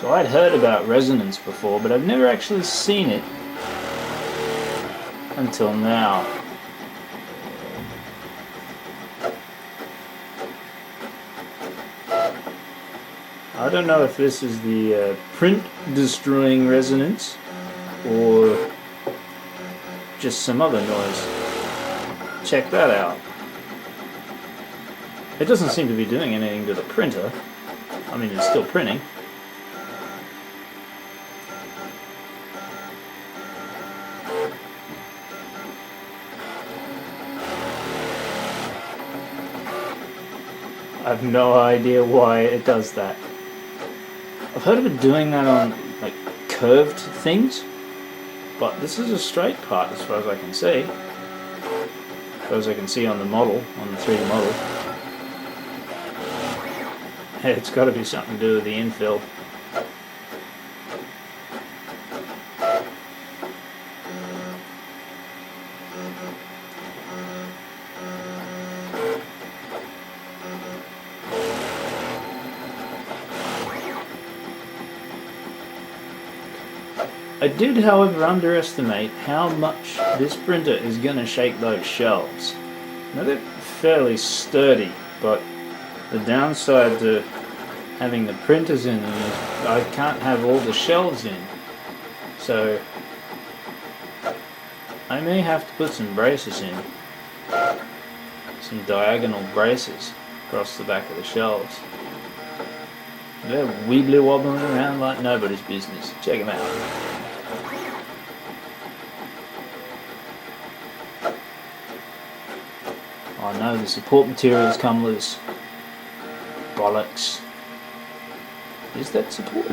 So I'd heard about resonance before, but I've never actually seen it until now. I don't know if this is the print destroying resonance or just some other noise. Check that out. It doesn't seem to be doing anything to the printer. I mean, it's still printing. I have no idea why it does that. I've heard of it doing that on like curved things, but this is a straight part as far as I can see. As far as I can see on the model, on the 3D model. Hey, it's got to be something to do with the infill. I did, however, underestimate how much this printer is going to shake those shelves. Now they're fairly sturdy, but the downside to having the printers in them is I can't have all the shelves in. So I may have to put some braces in. Some diagonal braces across the back of the shelves. They're wibbly wobbling around like nobody's business. Check them out. Oh no, the support material's come loose. Bollocks. Is that support?